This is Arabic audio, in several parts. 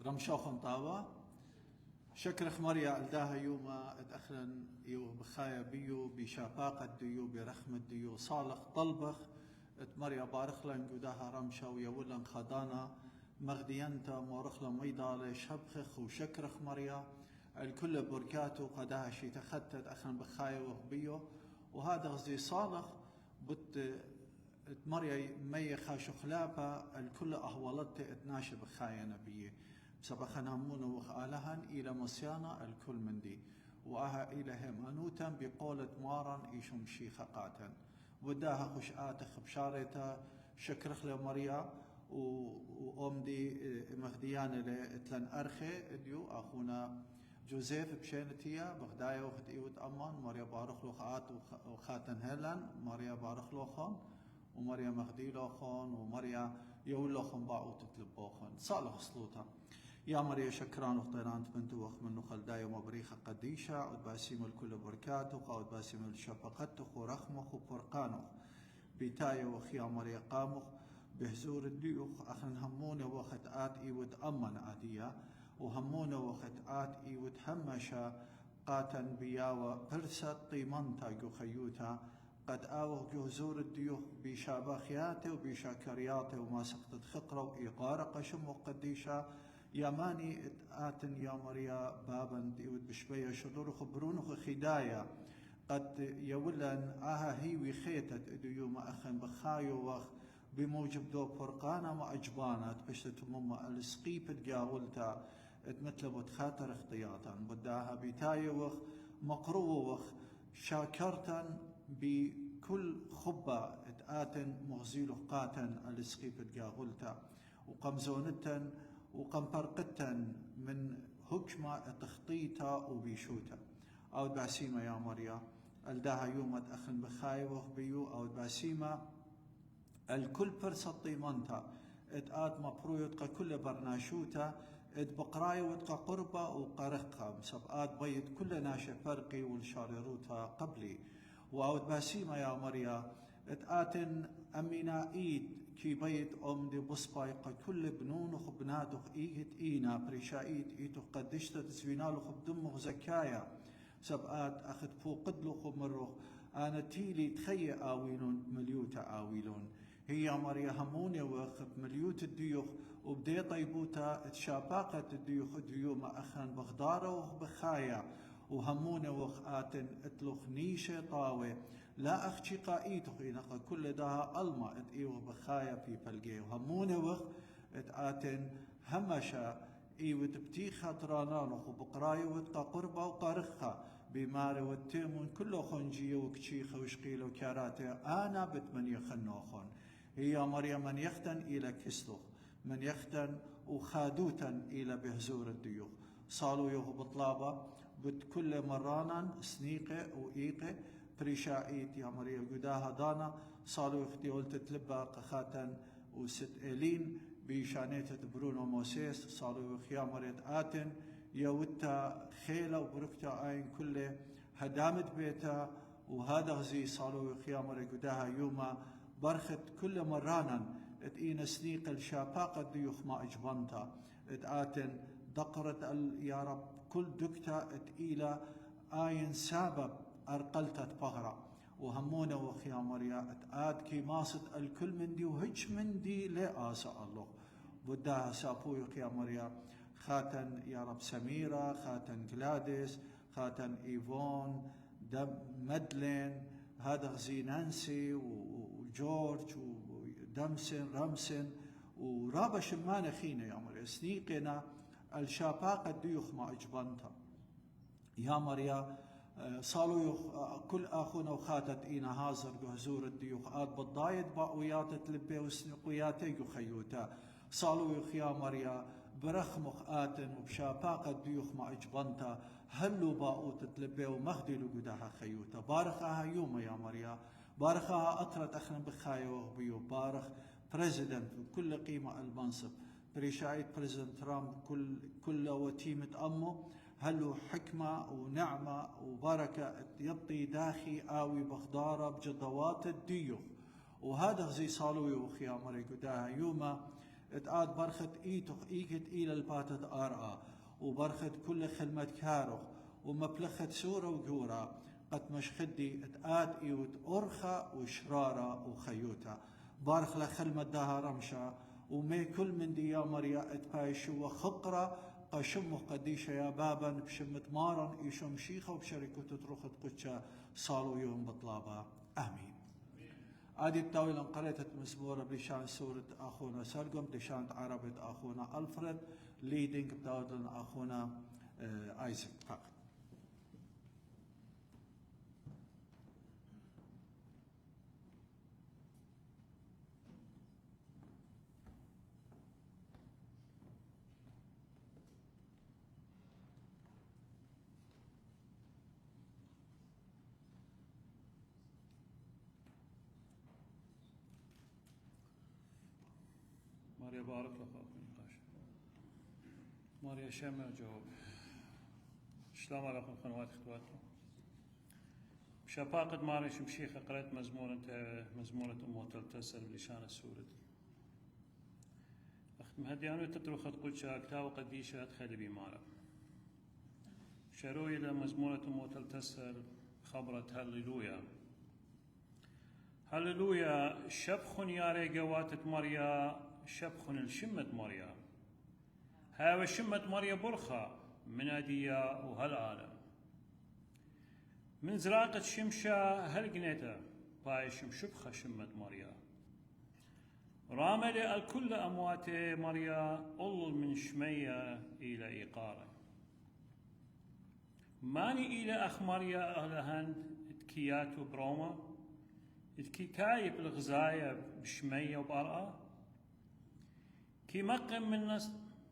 رمشوخن طاوة شكر خمريا الداها يوما اتأخرن يو بخايا بيو بشاباقة ديو برخمة ديو صالح طلبخ اتمريا بارخلن قداها رمشا ويولن خدانا مغدينتا مورخلا ميضالة شبخخ وشكر خمريا الكل بركاته قداها شي تختت أخرن بخايا وبيو وهذا غزي صالح بت اتمريا مي خاشو خلابا الكل أهولت اتناشي بخايا نبيه سبخنا همون وخالهن إلى مصيانا الكل من دي وأها إلى همانوتا بقولة مارن إيشم شيخة قاتن وداها خشآت خبشارتا شكرخ لمريا وأم دي مخديان لتلن أرخي ديو أخونا جوزيف بشينتيا بغدايا وخت إيوت أمان مريا بارخ لوخات وخاتن هلن مريا بارخ لوخون ومريا مخدي لوخون ومريا يقول لوخون باعو تتلبوخون صالح صلوتا يا مريا شكران وطيران بنتو وخ منو خلدايا ومبريخة قديشة عود باسيم الكل بركاتو عود باسيم الشفقتو ورخمخ وفرقانو بيتايا وخ يا مريا قامخ بهزور الديوخ أخن همونا وخت آت إيود أمن عادية وهمونا وخت آت إيود همشا قاتن بياوا برسات طيمانتا جو خيوتا قد آوه جهزور الديوخ بشاباخياته وبشاكرياته وما سقطت خقرة وإيقارة قشم وقديشة ياماني آتن يا مريا بابا ديود بشبية شرور خبرونخ خدايا قد يولن هي وخيتت ديوم أخن بخايو وخ بموجب دو فرقانا وأجبانات بشتت مما السقيب تجاولتا اتمثلبت خاطر اختياطا بداها بتاي وخ مقروه وخ شاكرتا بكل خبة اتآتن مغزيل قاتن السقيب تجاولتا وقمزونتا وقمبرقتا من هكمة تخطيطا وبيشوتا أو باسيمة يا مريا الداها يوم أخن بخايوه بيو أو باسيمة الكل فرصة طيمانتا اتآت مبرويت كل برناشوتا ات بقراي وتقى قربة وقرقها مسبقات بيت كل ناشي فرقي والشارروتا قبلي وأود باسيمة يا مريا اتآتن أمينا إيد كي بيت أم دي بصبايقة كل بنونخ بنادخ إيت إينا بريشايت إيتو قدشت تسوينالخ بدمخ زكايا سبقات أخذ فوق قدلخ ومرخ أنا تيلي تخيي آويلون مليوتا آويلون هي مريا هموني وخب مليوت الديوخ وبدي طيبوتا تشاباقة الديوخ ديوما أخن بغدارة وبخايا وهموني وخ آتن اتلوخ نيشة طاوة لا أخشي قائيتخ إنقا كل داها ألما اتئيوه بخايا في بلقيه وهموني وخ اتآتن همشا إيوت بتيخة ترانانخ وبقراي وتقا قربة وقارخة بماري والتيمون كله خنجية وكشيخة وشقيلة وكاراتة أنا بتمن يخنوخون هي مريم من يختن إلى كسلوخ من يختن وخادوتا إلى بهزور الديوخ صالوا يوه بطلابة بكل مرانا سنيقة وإيقة بريشاعيت يا مريم قداها دانا صالوا يختي قلت تلبى قخاتا وست إلين بشانيت برونو موسيس صالوا يخيا مريت آتن يوتا خيلة وبركتا آين كله هدامت بيتا وهذا غزي صالوا يخيا مريت قداها يوما برخت كل مرانا اتئين سنيق الشاباقة ديوخ ما اجبنتا اتآتن دقرت يا رب كل دكتا اتئيلا آين سبب ارقلتت بغرة وهمونا وخيا مريا اتآت كي ماصد الكل من دي وهج من دي لآسى الله بداها سابويق يا مريا خاتن يا رب سميرة خاتن جلاديس خاتن ايفون دم مدلين هذا غزي نانسي وجورج ودمسن رمسن ورابا شمان خينا يا مريا سنيقنا الشاباقة ديوخ ما اجبنتا يا مريا صالوا كل اخونا وخاتت اينا هازر جهزور الديوخ آد بالضايد باويات تلبي وسنقوياتي خيوتا صالوا يا مريا برخمخ آتن وبشاباقة ديوخ ما اجبنتا هلو باو تتلبي ومهدي لقداها خيوتا بارخها يوم يا مريا بارخها أطرت أخنا بخايو بيو بارخ بريزيدنت وكل قيمة المنصب بريشايت بريزيدنت ترامب كل وتيمة أمه هلو حكمة ونعمة وبركة يطي داخي آوي بخدارة بجدوات الديوخ وهذا زي صالوي وخيا مريكو داها يوما اتقاد برخت ايتخ ايكت إلى الباتت آرآ وبرخت كل خلمة كارخ ومبلخت سورة وجورة قد مشخدي اتقاد ايوت أرخا وشرارة وخيوتا بارخ لخلمة داها رمشا ومي كل من دي مريا اتبايشو وخقرة قشمه قديشة يا بابا بشمت مارن يشم شيخة وبشركة تروخت قدشة صالوا يوم بطلابا آمين. عادي التاويل قريت مسمورة بلشان سورة أخونا سرقم بلشان عربة أخونا ألفريد ليدنج بتاويل أخونا آيزك فقط. ماريا بارك لك أخوي نقاش ماريا شمع جواب السلام عليكم قنوات اخواتكم شفاقد ماري شمشيخة قرأت مزمورة تلتسل بلشان السورة أخت مهديانو تترخت قدشا كتاو قديشة تخلي بمارا شروي لمزمورة تلتسل خبرت هللويا هللويا شبخن يا ريقواتت مريا شبخن الشمة مريا هاو شمة مريا برخة من أديا وهالعالم من زراقة شمشة هالقنيتا باي شمشبخة شمة مريا رامل الكل أموات مريا أول من شمية إلى إيقارة ماني إلى أخ مريا أهلهن تكيات وبروما تكي كايب الغزاية بشمية وبرأة كي مقم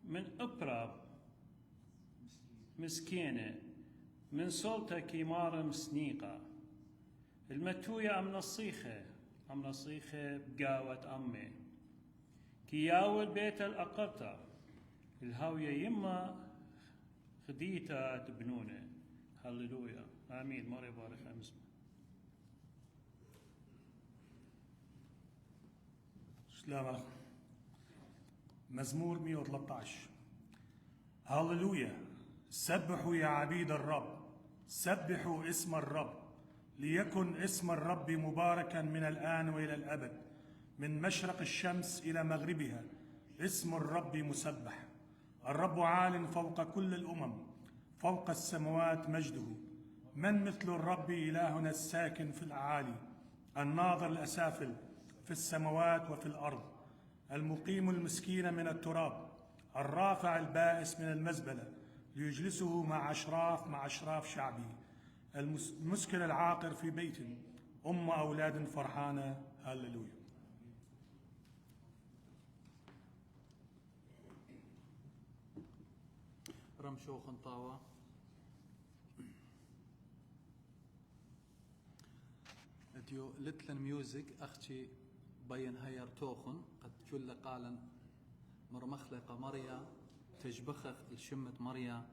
من أبراب مسكينة من سلطة كيمار مسنيقة المتوية أم نصيخة بقاوة أمي كي ياول بيت الأقرطة الهاوية يما خديتا تبنونه هللويا آمين ماري بارك أمسنا السلام عليكم. مزمور 113. هللويا سبحوا يا عبيد الرب سبحوا اسم الرب ليكن اسم الرب مباركا من الآن وإلى الأبد من مشرق الشمس إلى مغربها اسم الرب مسبح الرب عال فوق كل الأمم فوق السماوات مجده من مثل الرب إلهنا الساكن في الأعالي الناظر الأسافل في السماوات وفي الأرض المقيم المسكين من التراب الرافع البائس من المزبلة ليجلسه مع أشراف شعبه المسكن العاقر في بيت أم أولاد فرحانة هللويا. رمشو خنطاوة اتيو لتلن ميوزك اختي بين هير توخن قد كل قالا مرمخلقة مريا تجبخخ الشمة مريا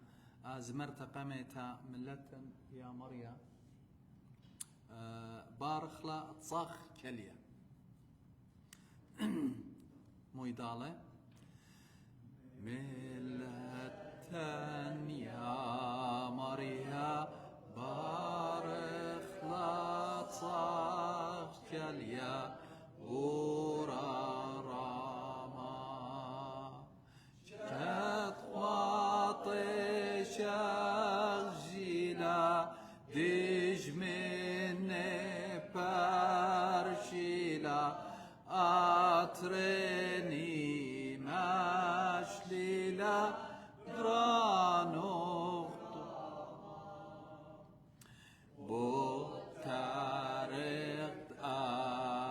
ازمرت قميتا ملتن يا مريا بارخلا تصاخ كليا مويدالة ملتن يا مريا بارخلا تصاخ كليا ورا راما كتواطي شغجيلا ديج من بارشيلا أترني ماشليلا درانو بو تاريخ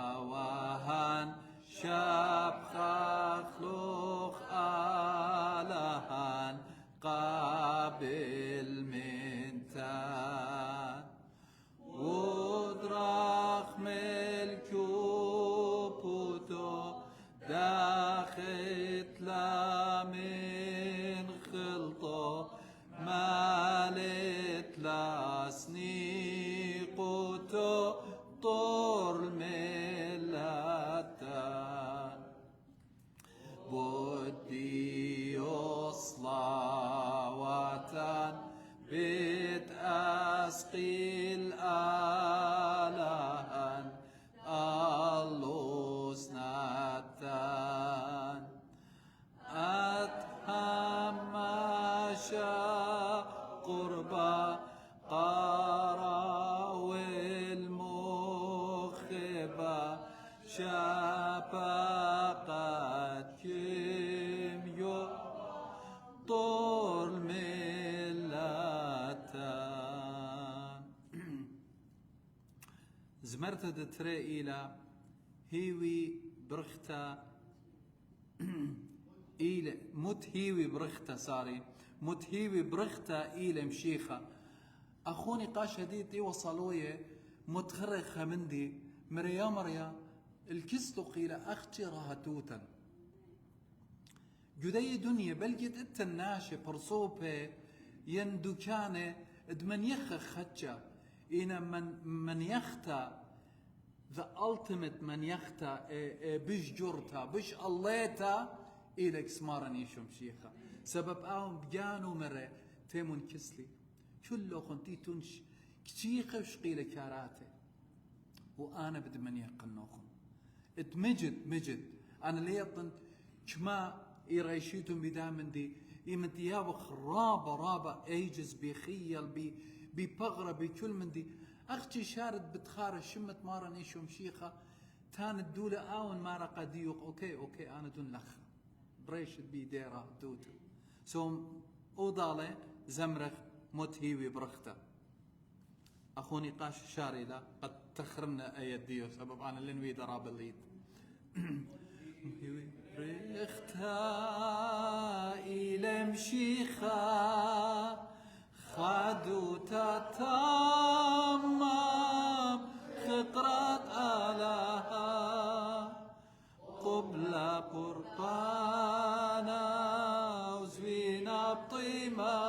آوهان شاب خلوخ آلهان قابل منتان ودراخ ملكو بوتو قربا قارا والمخبا شفقت كم يو طول ملتان زمرت دتري إلى هيوي برختا إلى مت هيوي برختا ساري مت هيوي برختا إلى مشيخة أخوني قاش هديتي وصلوية متخرخة مندي مريا الكستو قيل أختي رهتوتا جدي دنيا بلجت التناشي برصوبة يندكانة ادمن يخ خدشة إنا من يختا the ultimate من يختا بش جرتا بش الليتا إلك سمارني شمشيخة سبب آهم بجانو مرة تيمون كسلي كله خنتي تنش كتيقة وشقيلة كاراتي وأنا بدي من يقنوخن مجد أنا ليطن كما يريشيتم بدامن دي يمنتي يابخ رابا ايجز بيخيل ببغرة بكل من دي اختي شارد بتخار شمت مارا نيشو مشيخة تان الدولة آون مارا قديوق اوكي انا دون لخ بريشت بي ديرا دوت سوم اوضالي زمرخ متهيوي برخته اخوني قاش شاري لا قد تخرنا ايديو سبب انا اللي نويد راب الليد برختا الى مشيخة خادو تتمم خقرات آلها قبل قربانا وزوينا بطيمة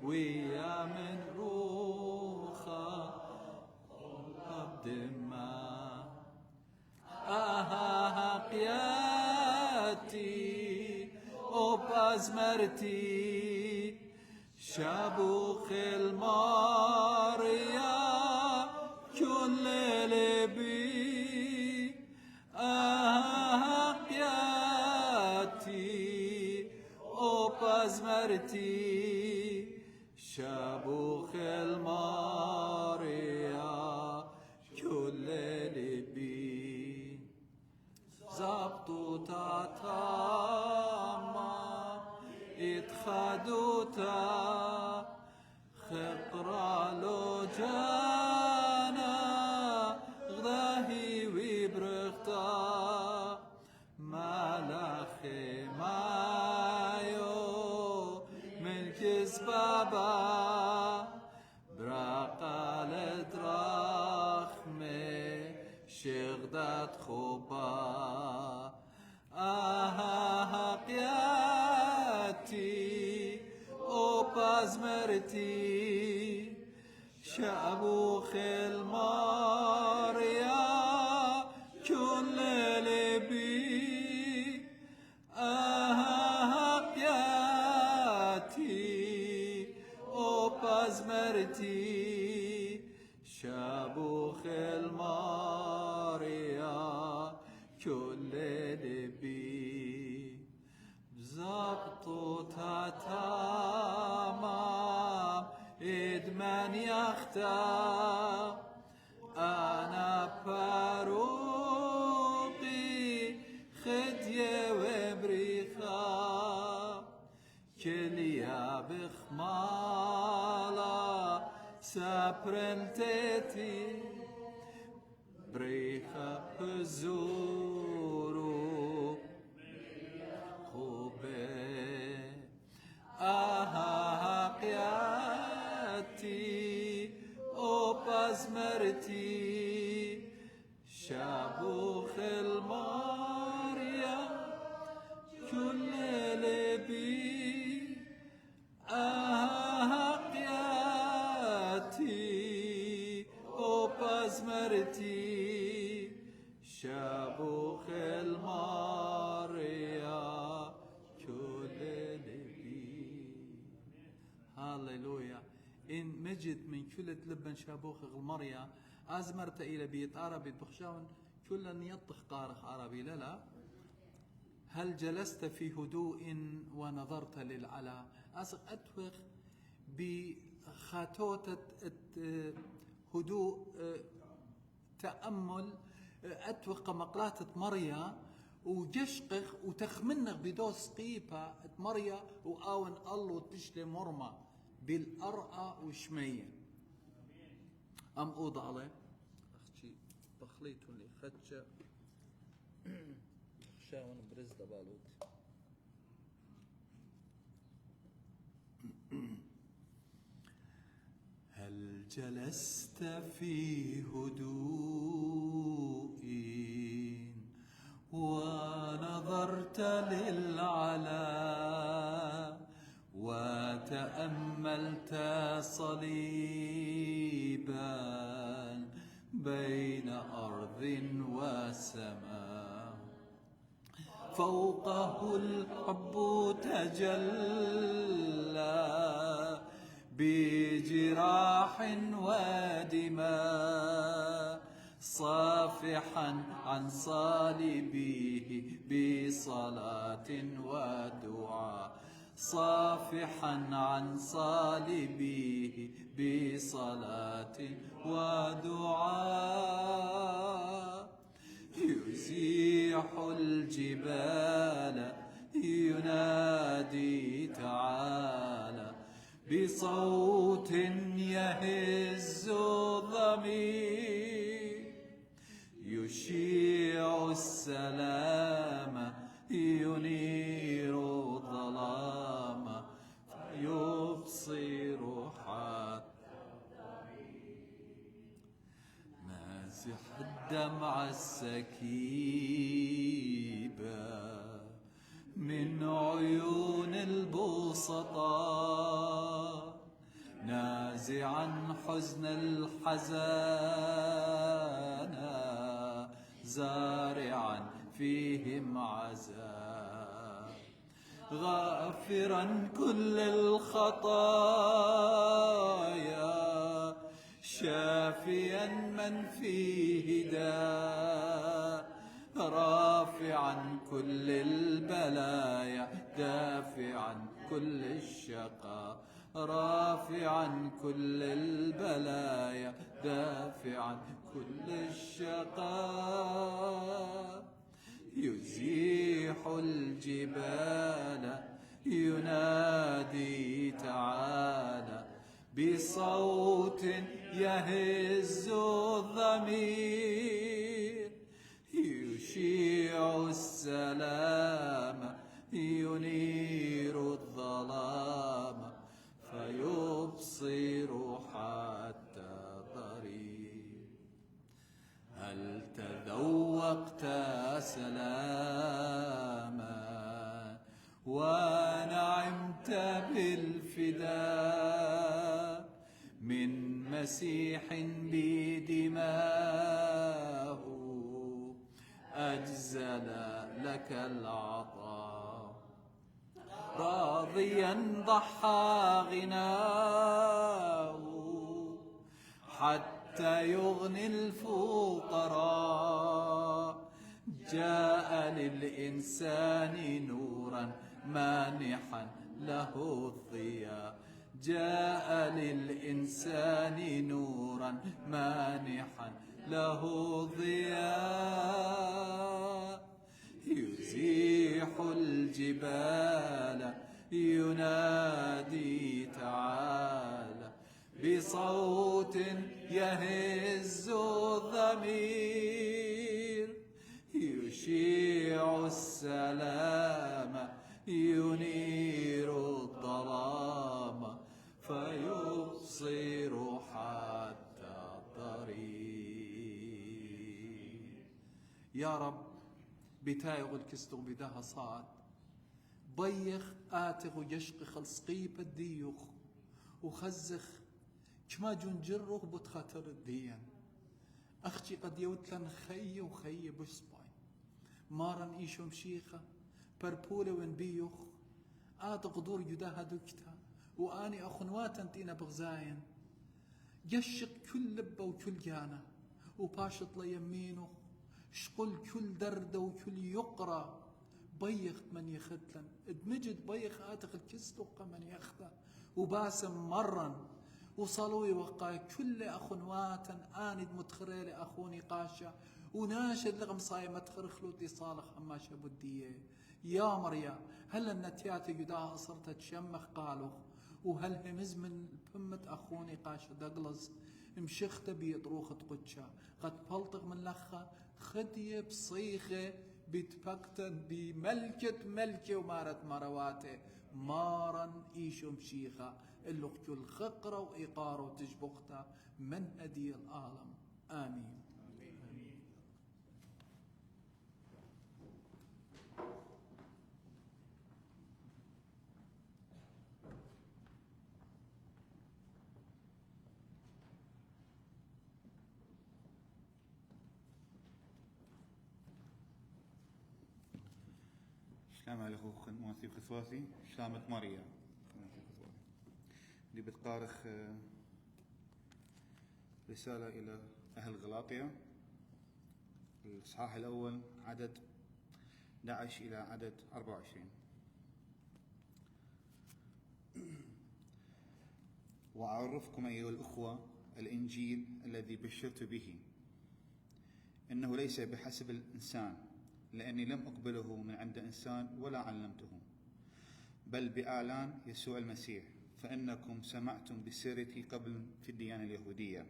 ويا من روخة بدماء قياتي وبازمرتي شابوخ الماريا كل لبي قياتي وبازمرتي شابوخ الماريا كل لبي زبطو تاما اتخدوتا خقرا لو جانا غداهي وبرختا ملاخي مايو من كسبابا براقال دراخمي شغدات خوبا قياتي وبازمرتي شابوخ الماريا كل لبي قياتي وبازمرتي شابوخ الماريا كل لبي زبطو تتمم ادمن يختا انا باروقي خديه وبريخا كليا بخمالا سابرنتتي بريخا بزورو خوبه قياتي وبازمرتي شابوخ الماريا كل لبي قياتي وبازمرتي شابوخ الماريا كل لبي هاليلويا إن مجد من كل لبن شابوخ المريا أزمرت إلى بيت عربي بخشاون كل يطخ قارخ عربي لا هل جلست في هدوء ونظرت للعلا أتوخ بخاتوتة هدوء تأمل أتوقع مقلاتة مريا وجشقخ وتخمنغ بدوس قيبة مريا وآون الله تشلي مرمى بالأرقى وشمية أم أوضع عليه أختي بخليتون لي خدشة شاون برز دبالوت هل جلست في هدوء ونظرت للعلا وتأملت صليبا بين أرض وسماء فوقه الحب تجلى بجراح ودماء صافحا عن صليبه بصلاة ودعاء صافحا عن صليبه بصلاة ودعاء يزيح الجبال ينادي تعالى بصوت يهز الضمير يشيع السلام ينير الظلام فيبصر حتى مازح الدمع السكيبة من عيون البسطاء نازعا حزن الحزان زارعا فيهم عزاء غافرا كل الخطايا شافيا من فيه داء رافعا كل البلايا دافعا كل الشقاء رافعا كل البلايا دافعا كل الشقاء يزيح الجبال ينادي تعالى بصوت يهز الضمير يشيع السلام ينير الظلام فيبصر حتى ضرير هل تذوقت سلاما ونعمت بالفداء من مسيح بدماه أجزل لك العطاء راضيا ضحى غناه حتى يغني الفقراء جاء للإنسان نورا مانحا له الضياء جاء للإنسان نورا مانحا له ضياء يزيح الجبال ينادي تعالى بصوت يهز الضمير يشيع السلام ينير الظلام فيبصر حتى الطريق يا رب بتايغ الكستغ بداها صاد بيخ آتغ يشق خلصقيب الديوخ وخزخ كما جنجره بتخاطر الدين أختي قد يوتلن خي وخي بسباي مارن إيشو مشيخة بربولة وين بيوخ قدور يداها دكتا وآني أخنوات انتينا بغزاين يشق كل لبة وكل جانة وباشط ليمينه شقل كل دردة وكل يقرأ بيخ من يختلن ادمجد بيخ آتخ الكستوقة من يخته وباسم مرن وصلوا وقا كل أخنوات آند متخري لأخوني قاشا وناشد لغم صاي متخر خلوتي صالح أما شبدية يا مريا هل النتيات يداها صرت تشمخ قالوخ وهل همز من بمة أخوني قاشا دقلز مشخت بيطروخ قدشا قد بلطغ من لخا خدية بصيخة بتبكتن بملكة ملكة ومارت مرواته مارا إيشو مشيخة اللي كل خقرة وإيقارة وتجبقته من هدي العالم آمين. شلام على أخوك مواسي خصوصي شلامة ماريا اللي بتقارخ رسالة إلى أهل غلاطيا الإصحاح الأول عدد 11 إلى عدد 24. وأعرفكم أيها الأخوة الإنجيل الذي بشرت به إنه ليس بحسب الإنسان، لأني لم أقبله من عند إنسان ولا علمته، بل بإعلان يسوع المسيح، فإنكم سمعتم بسيرتي قبل في الديانة اليهودية.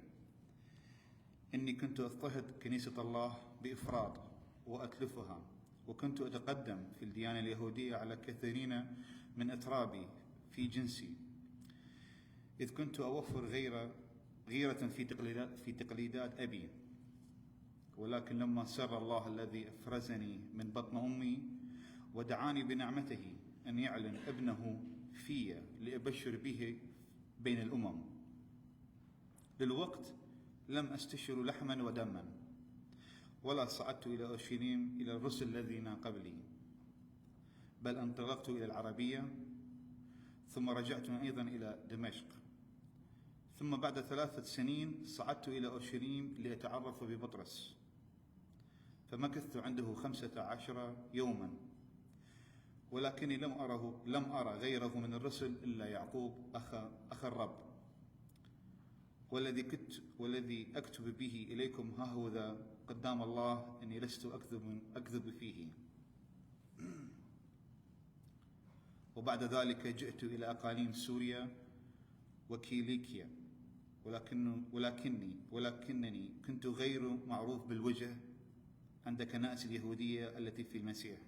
إني كنت أضطهد كنيسة الله بإفراط وأتلفها، وكنت أتقدم في الديانة اليهودية على كثيرين من أترابي في جنسي، إذ كنت أوفر غيرة في تقليدات أبي. ولكن لما سر الله الذي أفرزني من بطن أمي ودعاني بنعمته أن يعلن ابنه في لأبشر به بين الأمم، للوقت لم أستشر لحما ودما، ولا صعدت إلى أورشليم إلى الرسل الذين قبلي، بل انطلقت إلى العربية، ثم رجعت أيضا إلى دمشق، ثم بعد 3 سنين صعدت إلى أورشليم لأتعرف ببطرس، فمكثت عنده 15 يوما، ولكني لم أرى غيره من الرسل إلا يعقوب أخ الرب، والذي أكتب به إليكم ها هو ذا قدام الله أني لست أكذب فيه. وبعد ذلك جئت إلى أقاليم سوريا وكيليكيا، ولكنني كنت غير معروف بالوجه عند كنائس اليهودية التي في المسيح،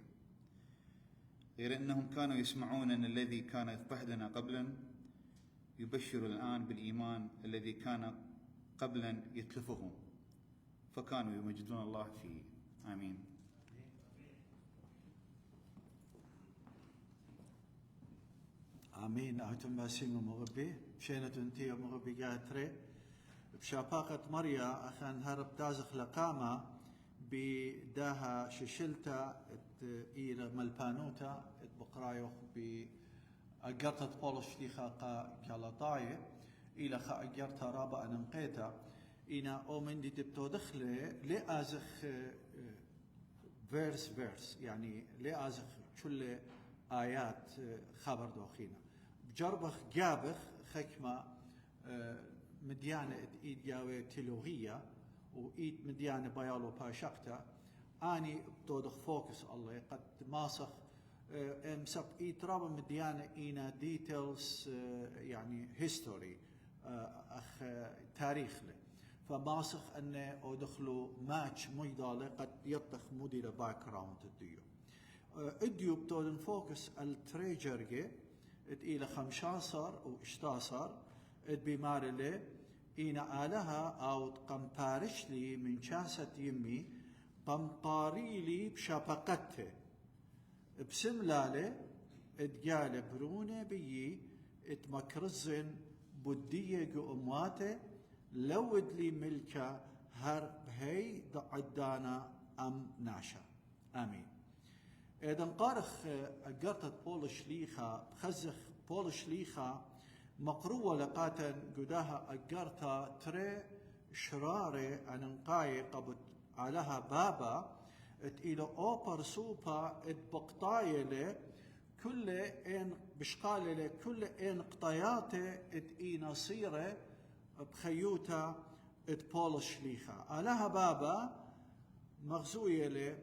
غير أنهم كانوا يسمعون أن الذي كان يضطهدنا قبلا يبشر الآن بالإيمان الذي كان قبلا يتلفهم، فكانوا يمجدون الله فيه. آمين. آمين. أهتم باسم مغبي شينة انتي مغبي قاتري بشاباقة مريا أخان هرب دازخ لقامة بداها ششلتا إلى ملبانوتا بقرايوخ بأجرتة بولش لخاقا كالطاية إلى خا أجرتها رابع ننقيتا إنا أومن دي تبتو دخلة لأزخ فيرس يعني لأزخ كل آيات خبر دوخينا بجربخ جابخ خكمة مديانة إيد جاوة تيلوغية وإيد مديانة بيالو باشقتا أني بتودخ فوكس الله قد ماسخ مسق إيد رابع مديانة إينا ديتيلز يعني هيستوري أخ تاريخ له فماسخ أنه أدخلوا ماتش ميدالة قد يطخ مدير باك راوند الديو اديو بتودن فوكس التريجرجي إلى 15 واشتاصر بمارلي إنا آلها أو قمبارش لي من شاسة يمي قمقاري لي بشابقته بسملالة اتقال برونة بيي اتمكرزن بدية جو أمواته لود لي ملكة هر بهي عدانا أم ناشا. آمين. إذا قارخ أجرت بول شليخة خزخ بول شليخة مقروة لقاتا قداها أجرتا تري شراري أنقاي قبط علىها بابا إلى أوبر سوبا إتبقطايلة كل إن بشقال كل إن قطياته إينا صيرة بخيوتا بولس شليخة آلها بابا مغزوية له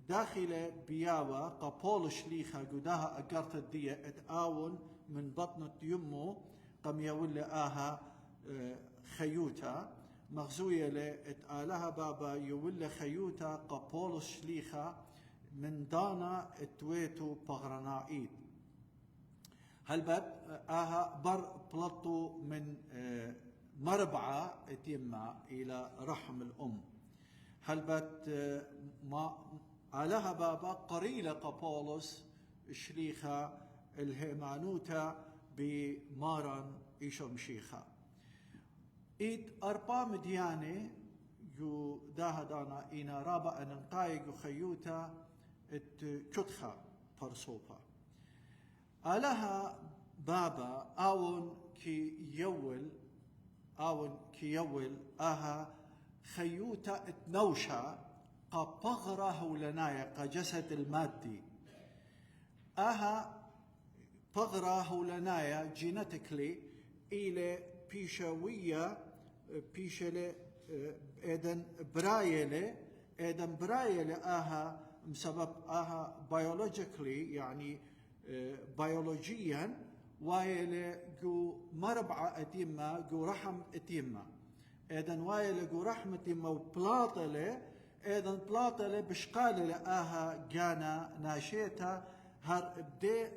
داخل بياوة قبول شليخة قداها أقرت الدية اتآون من بطنة يمه قم يولي آها خيوتا مغزوية له اتآلها بابا يولي خيوتا قبول شليخة من دانا اتويتو بغرنائيد هل بد آها بر بلطو من مربعة اتيما إلى رحم الأم هل بد ما علىها بابا قريلة قبولس شليخة الهيمانوتا بمارن إيشم شيخة إيد أربا مديانة يو داها دانا إينا رابا أننقايق خيوتا ات كتخة برصوبة علىها بابا آون كي يول آها خيوتا اتنوشا قبغرة هولنايا قجسد المادي آها بغرة هولنايا جيناتيكلي إلى بيشاوية بيشلة إذن برايلة آها بسبب آها بيولوجيكلي يعني بيولوجيا وايلة جو مربعة اتيما جو رحم اتيما إذن وايلة جو رحم اتيما وبلاطلة إذن بلاطلة بشقالة آها جانا ناشيتا هر بدي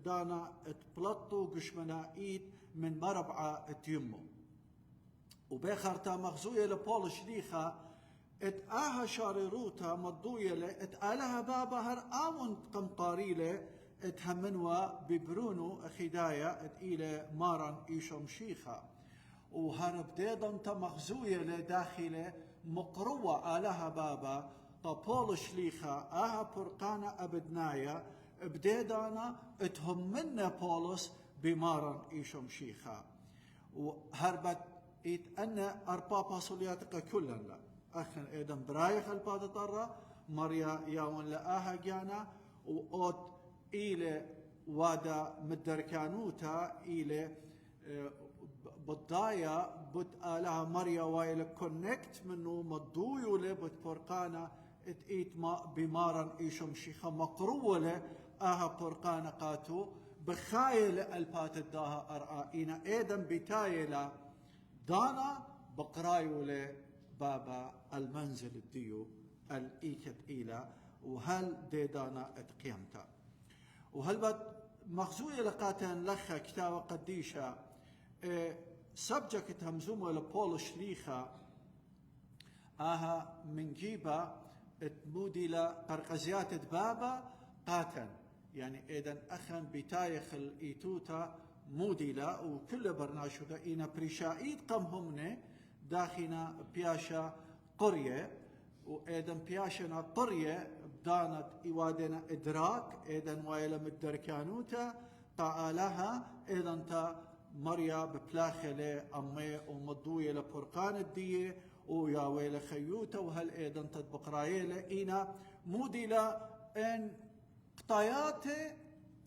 دانا اتبلطو قشمنا إيد من مربعة اتيمو وبيخرتا مغزوية لبول شليخة ات آها شاريروتا مضوية ات آلها بابا هر آمن قمقاريلة ات همنوا ببرونو اخيدايا ات إلى مارن إيشم شيخة وهر بديدا مغزوية لداخله مقروة آلها بابا طبول شليخة آها برقانا أبدنايا بديدانا اتهم منا بولس بمارن إيشم شيخة وهربت إيت أن أربا باسولياتك كلا لا أخن إيدن برايخ البادة طرة مريا ياون لآها جانا وأوت إلى وادا مدركانوتا إلى بالضايا بد آلها مريا وايل كونكت منو مضويو له بد برقانا اتئيت ما بمارن إيشم شيخة مقروة آها برقانا قاتو بخايل البات الداها أرآينا إيدن بتايلا دانا بقرايو له بابا المنزل الديو الإيكت إيلا وهل ديدانا اتقيمتا وهل بد مخزوية لقاتن لخا كتابة قديشة سبجكت همزومة لبول شليخة آها من جيبة تمودي لقرقزيات بابا قاتن يعني إذن أخن بتايخ الإيتوتا موديلا وكل برناشو دا إنا بريشايد قمهمنا داخنا بياشا قرية وإذن بياشنا قرية دانت إوادنا إدراك إذن وايلا مدركانوتا قالها إذن تا مريا ببلاخلة أمي ومضوية لبرقان الدية ويا ويل خيوتا وهل إذن تطبق رايلة إنا موديلا إن قطاياته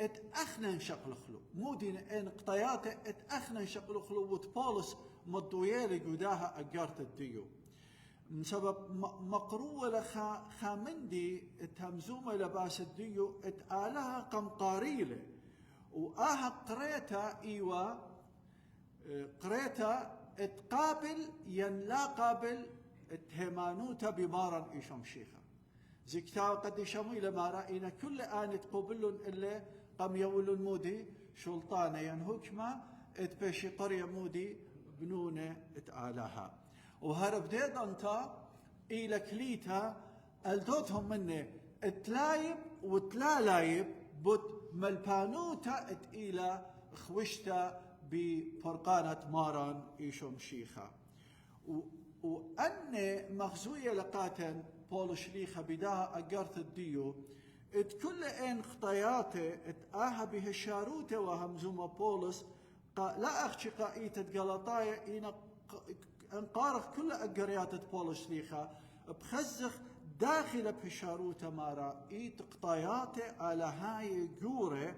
اتأخنا شقل خلو مودينا إن قطاياته اتأخنا شقل خلو وتبولس مضوية لقداها أقارت الديو من سبب مقروة لخامندي اتهمزومة لباس الديو اتآلها قمقاريلة وآها قريتا إيوا قريتا اتقابل لا قابل اتهمانوتا بمارن إيشم شيخة زي كتاب قد يشمي لما رأينا كل آن تقبلون إلا قم يولون مودي شلطانة ينهكما اتبشي قرية مودي بنونة اتآلها وهرب ديد انتا إلى كليتا الدوتهم منه اتلايب وتلالايب بد ملبانوتا اتإلى خوشتا بفرقانة ماران إيشم شيخة وأن مخزوية لقاتن بول شليخة بداها أقرت الديو ات كل ان خطياته اتآها بهشاروته وهمزومة بولس لا أخشي قائيتة قلطايا إن انقارخ كل أقريات بول شليخة بخزخ داخل بهشاروته مارا إيت قطاياته على هاي جورة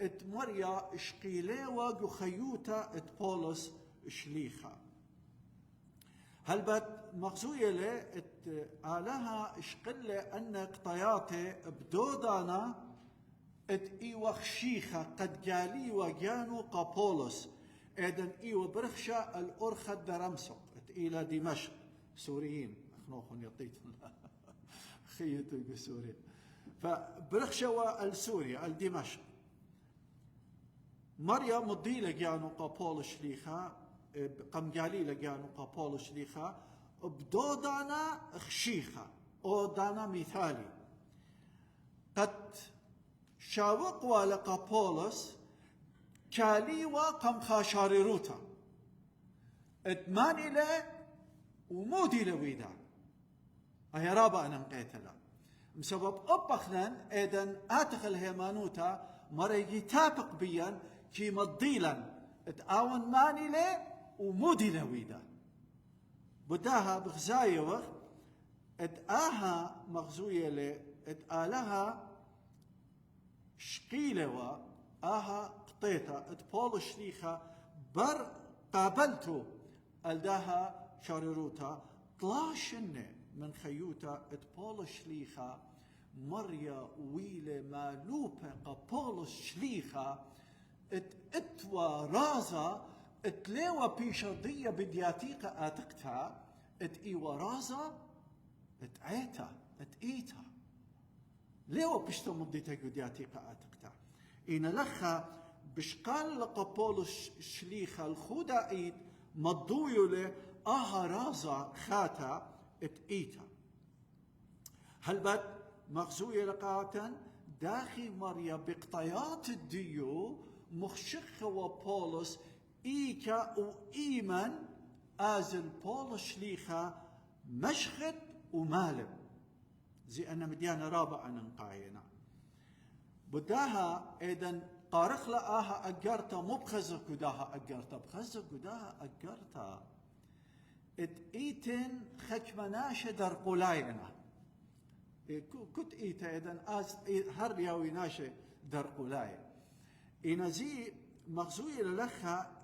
ات مريا اشقيليوا جو خيوتا ات بولس شليخا هل بات مغزوية لي ات آلها اشقلة أن قطياتي بدودانا ات ايوا خشيخة قد قالي وجانو قابولس ايدن ايوا برخشة الأرخة درمسق ات إلى دمشق سوريين اخنوخن يطيتن خيتو بسوريا فبرخشة السوريا الدمشق مريم مضيلة جانو قابولس شليخة قم قالي لجانو قابولس شليخة بدودانا خشيخة او دانا مثالي قد شاوقوا لقابولس كاليوا قم خاشاريروتا ادماني له ومودي لويدا اهي رابا انا مقيتلا بسبب ابخنن ايدن اتخل هيمانوتا مريجي تابق بيا كي مضيلا اتاون ماني له ومودي لويدا بداها بغزايوخ اتاها مغزوية له اتالها شقيلوا اها قطيتا ات بول شليخة بر قابلتو الداها شاريروتا طلاشنة من خيوتا ات بول شليخة مريا ويلة مالوبة قبول شليخة ات اتوا رازا اتليوا بيشردية بدياتيقة اتقتا ات ايوا رازا ات عيتا ات ايتا ليو بشتو مضيتا قدياتيقة اتقتا إن لخا بشقال لقبولس شليخة الخودا ايد مضويو له اها رازا خاتا ات ايتا هل بد مغزوية لقاتا داخي مريا بقطيات الديو مخشخة وبولس إيكا وإيمن آزل بولس شليخة مشخت ومالب زي أن مديانة رابعة ننقاينا بداها إذن قارخ لآها أجرتا مو بخزر قداها أجرتا بخزر قداها أجرتا إيتن خكمناش در قلاينا كنت إيتا إذن هر ياوي ناشي در قلاي إن زي مغزوية للخا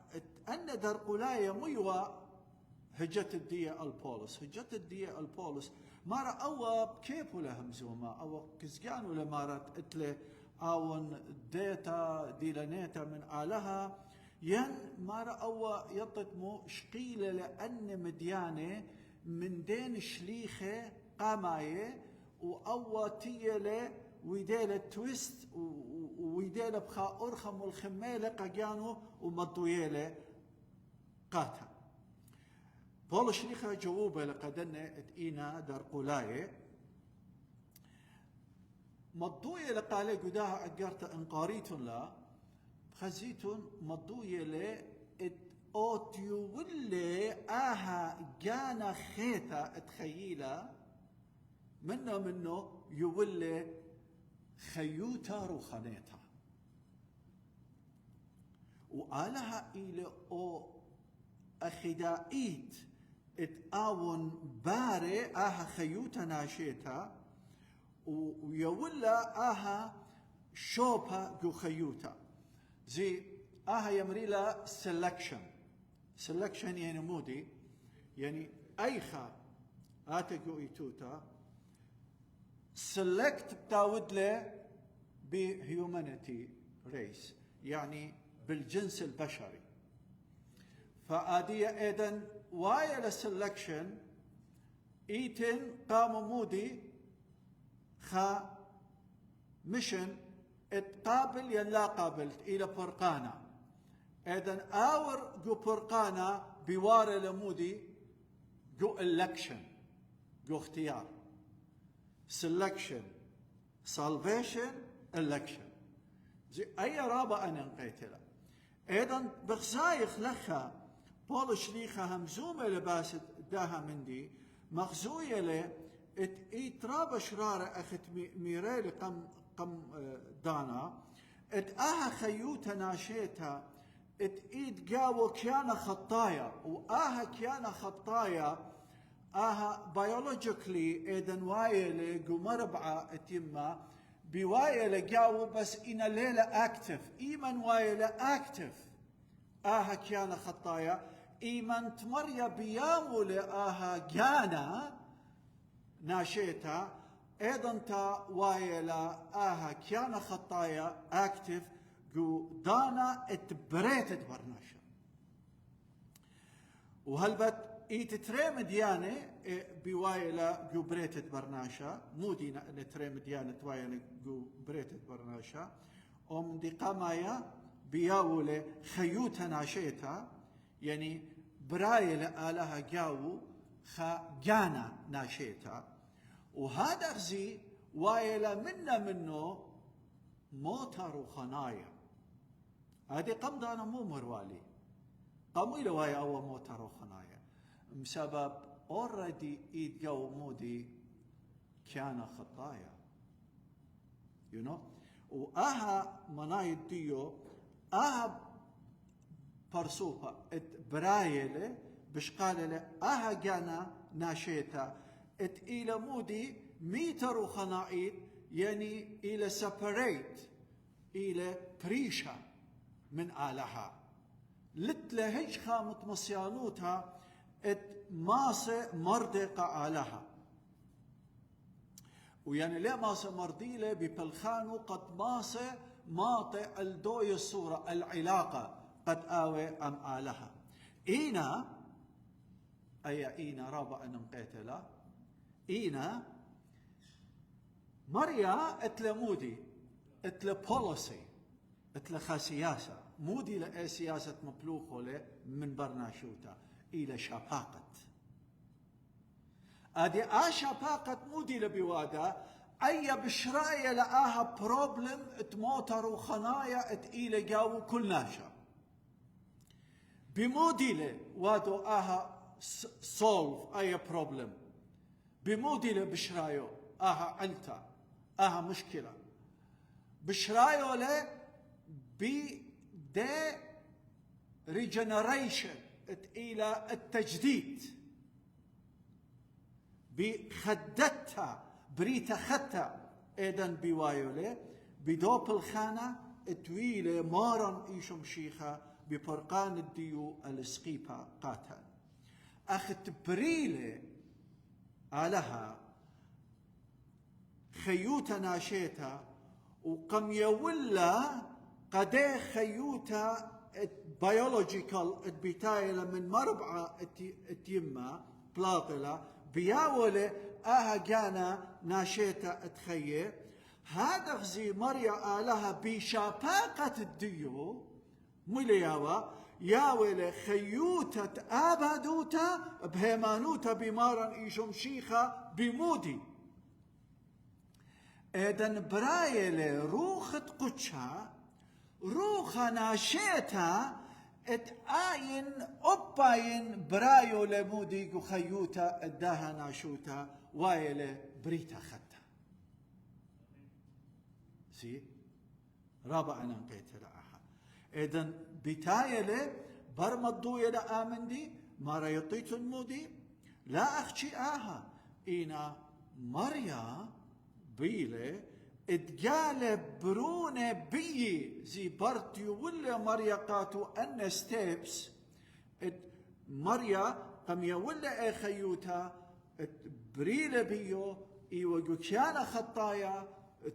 أن در قلاي ميوا هجت الدية البولس هجت الدية البولس مارا أوا كيفو لهم زوما أو كزجانو لمارت اتله أون ديتا ديلانيتا من آلها ين مارا أوا يطتمو شقيلة لأن مديانة من دين شليخة قاماية وأوا تيلة ويديلة تويست ويديلة بخا أرخم والخميلة قاقيانو ومضويلة قاتا بول شليخة جووبة لقدنة اتئينا در قلاية مضوية لقالي قداها أقارتا انقاريتون لا خزيتون مضوية لي ات اوتيو ولي آها جانا خيتا اتخيلا منه يولي خيوتا روخانيتا وآلها إلى او أخدائيت اتآون باري آها خيوتا ناشيتا ويولا آها شوبا جو خيوتا زي آها يمريلا سelection يعني مودي يعني أيخا آتا جو إيتوتا select بتاود له بهيومانيتي ريس يعني بالجنس البشري فآدية إذن وايا لسلكشن إيتن قاموا مودي خا مشن اتقابل يلا قابلت إلى برقانا إذن آور جو برقانا بوار لمودي جو election جو اختيار selection salvation election زي أي رابع أنا نقيتلا إذن بخزايخ لخا بول شليخة همزومة لباست داها مندي مغزوية له ات رابا شرارة اخت ميريلي قم دانا ات اها خيوتا ناشيتا ات ايد قاوة كيانا خطايا واها كيانا خطايا اها بيولوجيكلي ايدن وايلي قو مربعة اتيما بوايا لجاو بس إن ليلة أكتف إيمن وايا أكتف كان خطايا إيمن تمريا بيامو لآها جانا ناشيتا أيضا تا وايا كان خطايا أكتف جو دانا اتبريتت برناشا وهلبت تتريم ديانة بوايلا جو بريتت برناشا مودي نتريم ديانة وايلا جو بريتت برناشا دي قامايا بياولة خيوتا ناشيتا يعني برايلا آلها جاو جانا ناشيتا وهذا زي وايلا منه موتر وخنايا هذه قمضانا مو مروالي قاموا إلى وايا أو موتر وخنايا بسبب already جو مودي كان خطايا you know منايد ديو برسوبة برايلة بشقالة جانا ناشيتا إلى مودي ميتر وخنايد يعني إلى separate إلى بريشة من آلها لتلا هج خامت مصيانوتها ماسة مردقة آلها ويعني ليه ماسة مرديلة ببلخانو قد ماسة ماطئ الدوي الصورة العلاقة قد آوي أم آلها إينا رابع نمقيتلا إينا مريا اتلمودي اتل بوليسي اتل خسياسة مودي لأي سياسة مبلوخة من برناشوتا إلى شفاقة أدي شفاقة مودي لبوادا أي بشراية لآها بروبلم اتموتر وخنايا إلى جاو كل ناشا بمودي لوادو سولف أي بروبلم بمودي لبشرايو علتا مشكلة بشرايو له بدي ريجنريشن إلى التجديد بخدتها بريتا خدتها إذن بوايولة بدوب الخانة طويلة مارن إيشم شيخة بفرقان الديو السقيبة قاتل أخت بريلة علىها خيوتا ناشيتا وقم يولا قدي خيوتا بيولوجيكال بتايلة من مربعة التيمة بلاطلة بياولة جانا ناشيتا اتخيه هذا غزي مريا آلها بشفاقة الديو ملياوا ياولة خيوتة آبادوتا بهيمانوتا بمارن إيشم شيخة بمودي إذن برايلة روخة قدشها روخة ناشيتا اتآين أباين برايو لمودي خيوتا اداها ناشوتا وايلة بريتا خدتا سي رابع ننقيت لأها إذن بتايلة برمضوية لآمندي ما ريطيت المودي لا أخشي إينا مريا بيلة اتقال برونة بي زي بارتيو ولا مريا قاتو أن ستيبس مريا قميا ولا اي خيوتا بريلة بيو ايوة كان خطايا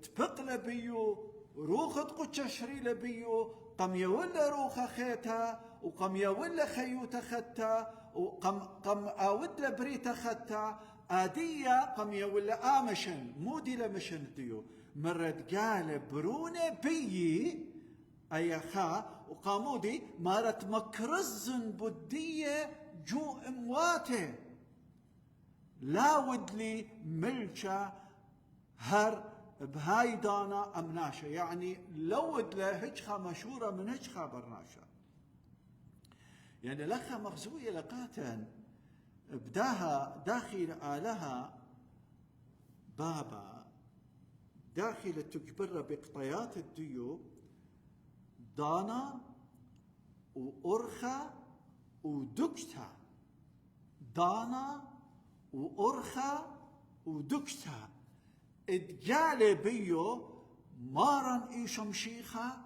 تبقل بيو روخة قدش شريلة بيو قميا ولا روخة خيتا وقميا ولا خيوتا ختا وقم آود لبريتا ختا آدية قميا ولا آمشن مودي لمشن ديو مرد قال برونة بيي أي خا وقامودي مارت مكرزن بدية جو امواته لا ودلي ملشة هر بهاي دانا أمناشة يعني لو ودله هجخة مشهورة من هجخة برناشة يعني لخا مغزوية لقاتن بداها داخل آلها بابا داخل تجبر بقطيات الديو دانا وأرخا ودكتا دانا وأرخا ودكتا اتجال بيو مارن إيشم شيخة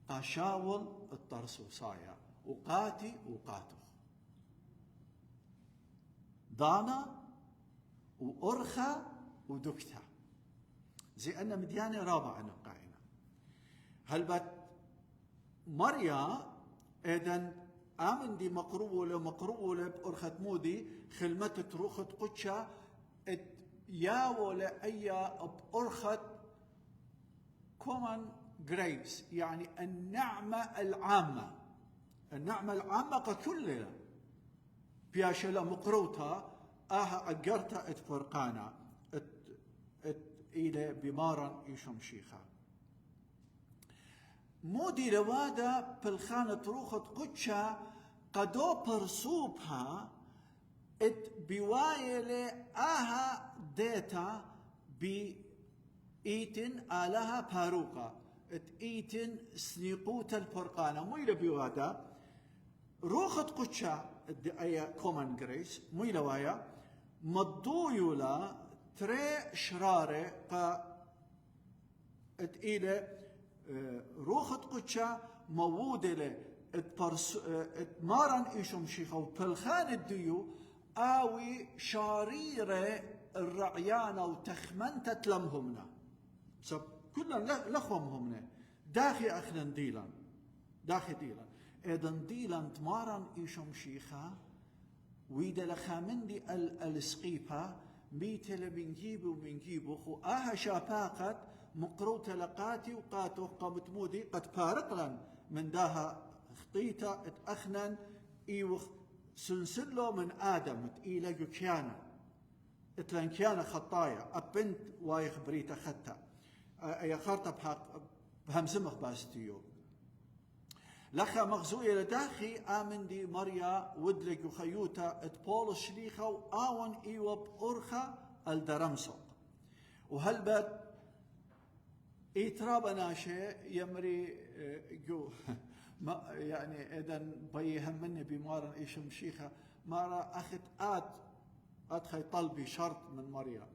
قشاول الطرسوسايا وقاتي وقاتو دانا وأرخا ودكتا زي أن مديانة رابعة نقاينا هل بات مريا إذن آمن دي مقروبة بأرخة مودي خلمت تروخة قدشة يا ولا أي بأرخة كومن جريبس يعني النعمة العامة ككلها بياشلا مقروطة أجرتا اتفرقانا إلى بمارا يشم شيخا مودي لوادا بالخانة روخة قدشة قدو برسوبها بوايلة ديتا بإيتن آلها باروكا إيتن سنيقوت الفرقانة مويلة بوادا روخة قدشة أي كومن جريس مويلة وايا مضويولا تري شرارة إلى روخة قدشة موودة له مارن إيشم شيخة وبالخان الديو آوي شاريرة الرعيانة وتخمنتة لمهمنا سب كلنا لخومهمنا داخي أخنا ديلا إذن ديلا تمارن إيشم شيخة ويدا لخامندي السقيفة ميتل بنجيبو خو شاباقت مقروت لقاتي وقاتو قامت مودي قد بارقلا من داها خطيتا اتأخنن ايوخ سلسلو من آدم إلى يكيانا اتلان كيانا خطايا أبنت وايخ بريتا خطا اي خارطة بهمزمخ باستيو لخا مغزوية لداخي آمن دي مريا ودلق وخيوتا اتبول الشليخة وآون ايوب أرخا الدرمسق وهلبت إيتراب ناشي يمري جو ما يعني إذن بيهم مني بمارن إيشم شيخة مارا أخت أدخي طلبي شرط من مريا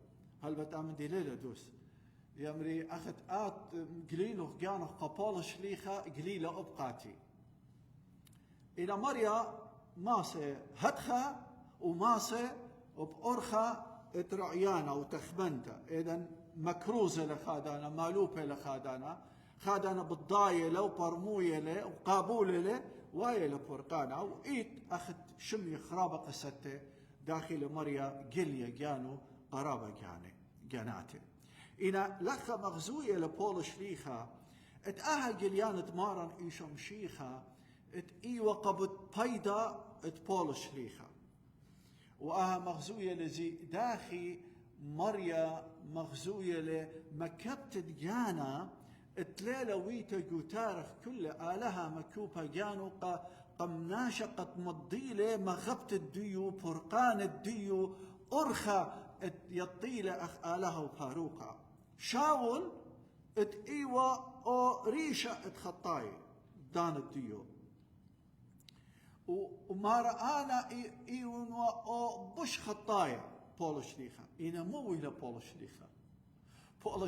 هلبت آمن دي ليلة دوس يمري أخت قليله جانه قبال شليخة قليله أبقاتي إلى مريا ماسة هدخة وماسة وبأرخة اترعيانا وتخبنتا إذن مكروزة لخادانا مالوبة لخادانا خادانا بالضاية لو برموية له وقابولة له وايه لفرقانا وإيت أخت شمي خرابة قصته داخل مريا قليا جانو قرابة جاناته إنا لخا مغزوية لبول شليخة اتأها قليان تمارن إيشم شيخة إيوة قبط بيدا بول شليخة وأها مغزوية لزي داخي مريا مغزوية لمكبت جانا اتليلة ويتا جوتارخ كل آلها مكوبة جانو قمناشة قد مضيلة مغبت الديو فرقان الديو أرخى يطيلة أخ آلها وفاروقها شاول إيوة أو ريشة اتخطاي دان الديو وما رآنا إيوان أو بش خطايا بول شليخة إنا مو ويلا بول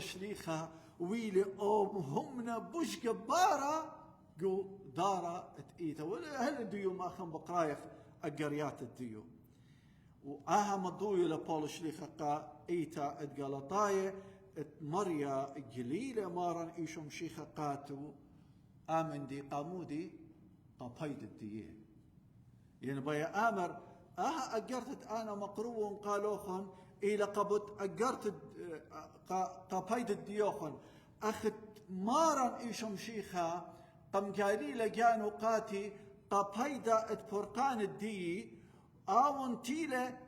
شليخة ويلا أو همنا بش جبارة جو دارة اتئيتا ولا هل الديو ما خم بقرايخ أقريات الديو وآها مضوية لبول شليخة قا إيتا اتقالطاية مريا قليلة مارن إيشم شيخة قاتو آمن دي قامودي قايد الديه يعني بيا آمر أجرت أنا مقروون قالوخن إلى قبط أجرت قايد الديوخن أخت مارن إيشم شيخة قم قالي لجانو قاتي قايدة اتفرقان الدي آون تيلة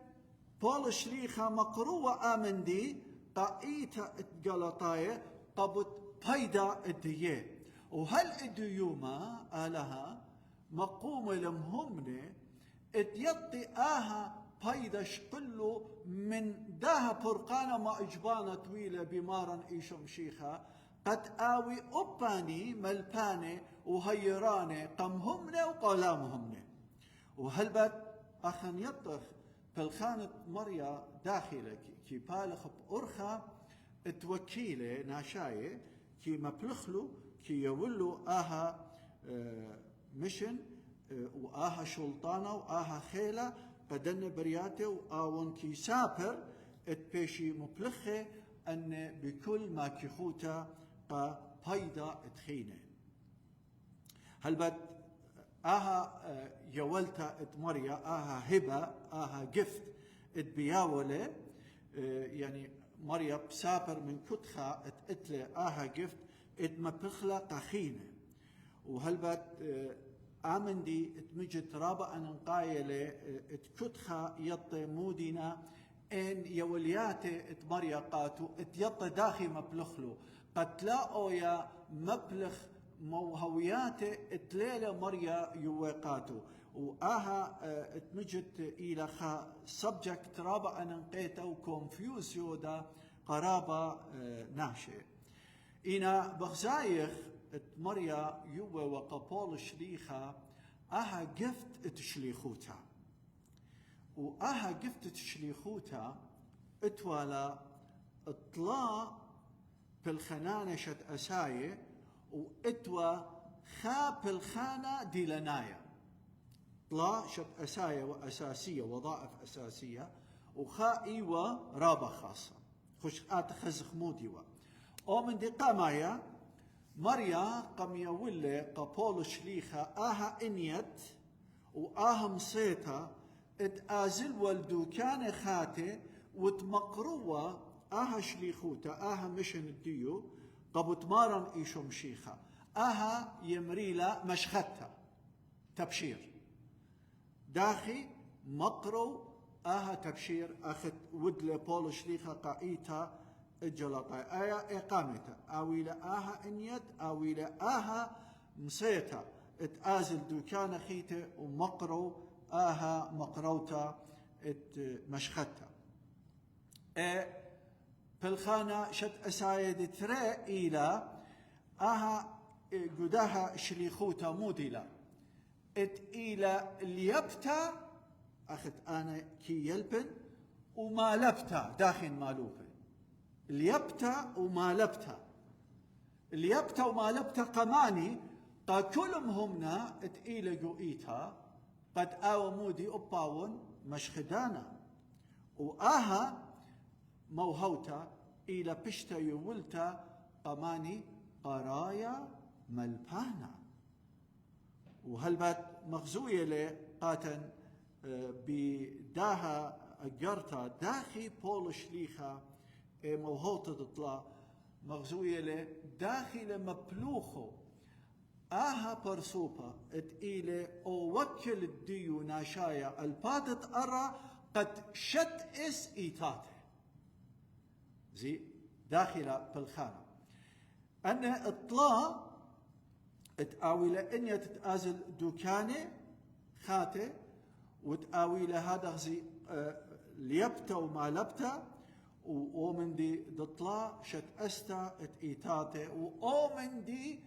بول شريخة مقروة آمن دي قايتا اتقلطاية قبط بايدة الديه وهل الديوما آلها مقومة لمهمنة اتيطي بايدش كله من داها فرقانة ما إجبانة طويلة بمارن إيشم شيخة قد آوي أباني ملباني وهيراني قمهمنة وقلامهمنة وهلبت أخن يطخ بالخانة مريا داخلك كي بالخ بأرخة توكيلة ناشاية كي مبلخلو كي يولو آها مشن وآها شلطانة وآها خيلة قدن برياته وآون كي سابر اتبيشي مبلخة أن بكل ما كيخوتا قا بايدا اتخينه هل بد آها يولتا اتمريا آها هبة آها جفت اتبياولة يعني مريا بسابر من كتخا اتقتله آها جفت اتمبخلا قخينه وهل بد آمن دي اتمجت رابا أن نقايلة اتكتخا يطي مودينا ان يولياتي اتمريا قاتو اتيطي داخي مبلخلو قد لاقو يا مبلخ موهوياتي اتليلة مريا يوقاتو وآها اتمجت إلى خا سبجكت رابا أن نقيتو كونفيوزيو دا قرابة ناشئ إنا بغزايخ مريا يوه وقبول شليخة آها جفت تشليخوتا وآها جفت تشليخوتا اتوالا اطلاع بالخنانة شت أساية واتوا خا بالخانة دي لنايا طلا شت أساية وأساسية وظائف أساسية وخا إيوة رابة خاصة خش خزخ موديوة أو من دي قامايا مريا قم يولي قبول شليخة آها إنيت وآها مصيتا اتآزل والدو كان خاتي وتمقروة آها شليخوتا آها مشن الديو قبو تمارن إيشو مشيخة آها يمريلا مشختا تبشير داخي مقرو آها تبشير أخت ودل بول شليخة قائيتا الجلطة آية إقامته آويلة آها إنيت آويلة آها مصيتا اتآزل دوكان خيته ومقرو آها مقروتا ات مشختا بالخانة شت أسايد ترى إلى آها قداها شليخوتا موديلا ات إلى ليبتا أخت أنا كي يلبن وما لبتا داخل مالوبه ليبتا وما لبتا ليبتا وما لبتا قماني قا كلهم همنا اتئيل قوئيتا قد آومودي أباون مشخدانا وآها موهوتا إلى بشتا يولتا قماني قرايا ملبانا وهل بات مغزوية لي قاتن بداها أجرتا داخي بول شليخة موهوتا تطلع مغزوية له داخل مبلوخو آها برسوبا اتقيلة او وكل الديو ناشايا الباتت أرى قد شت اس ايتاته زي داخل بالخانة أن اطلاع اتقاويلة إن تتآزل دوكانة خاته وتقاويلة هذا زي ليبتا وما لبتا ومن دي دطلا شت استا ات ايتاته ومن دي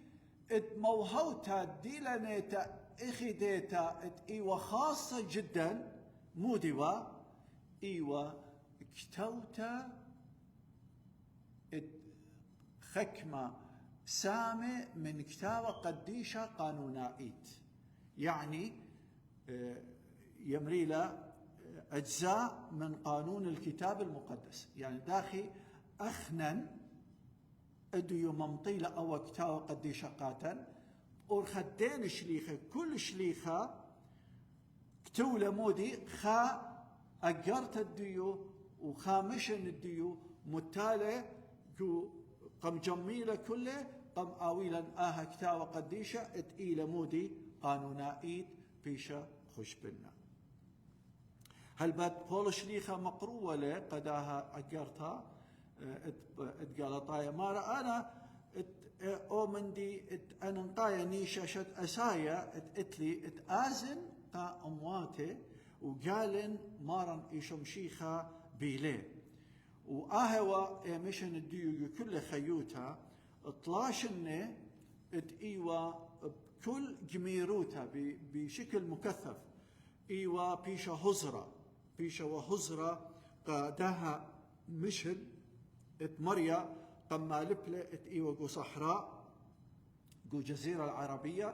ات موهوتا ديلانيتا اخديتا ات ايوه خاصة جدا مو ديوا ايوه اكتوتا ات خكمة سامة من كتابة قديشة قانونائيت يعني يمريلا أجزاء من قانون الكتاب المقدس يعني داخي أخنن أديو ممطيلة أو كتاب قديشة قاتل ورخدين شليخة كل شليخة كتولة مودي خا أجرت الديو وخا مشن الديو متالة جو قم جميلة كله قم آويلا آها كتاب قديشة اتئيلة مودي قانونائيت بيشا خشبنا هل بات بول شليخة مقروة له قداها أجرتها اتقالطايا ما رأنا او من دي انا نقايا نيشة شت أسايا اتلي اتآزن قا أمواته وقالن مارن إيشمشيخة بيليه وآهوا مشن الديو كل خيوتها 12 اتقيوا بكل جميروتها بشكل مكثف ايوا بيشا هزرة بيشا وهزرة قادها مشن اتمريا قما لبلة إيوة جو صحراء جو جزيرة العربية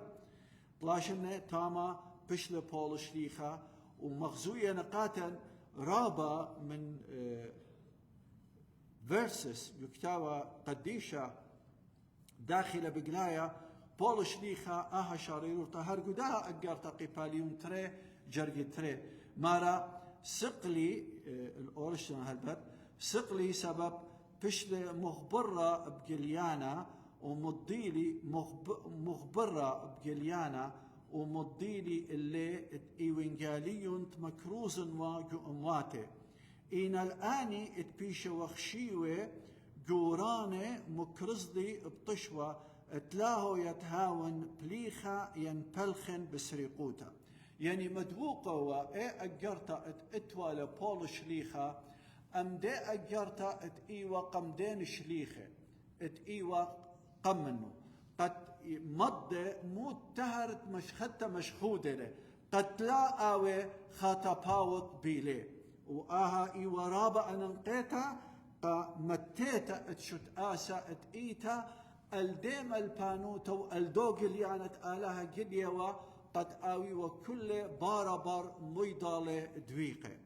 طلاشنا تاما بشلة بول شليخة ومغزوية نقاتا رابا من فيرسس يكتاوى قديشة داخل بقلايا بول شليخة آها شاريرو طهر قداها أقارتا قباليون تري جرق تري مارا سقلي الأورشنا هالبت سقلي سبب بشلة مخبرة بقليانا ومضيلي مخبرة بقليانا ومضيلي اللي إيوينجاليون تمكروزن واجو أمواته إن الآني اتبيشة وخشيوة جورانة مكرزلي بطشوة تلاهو يتهاون بليخة ينبلخن بسريقوتا يعني مدبوقة وإيه أجرتا اتوالى بول شليخة أم دي أجرتا اتإيوة قمدين شليخة اتإيوة قمنو قد مضى موت تهرت مشخدة مشخودة له قد لا آوي خاتباوت بيلي وآها إيوة رابع أنقيتا متيتا اتشت آسا اتئيتا الديم البانوتا والدوغليانة آلها قليوا قد آوي وكل باربر ميضالة دويقة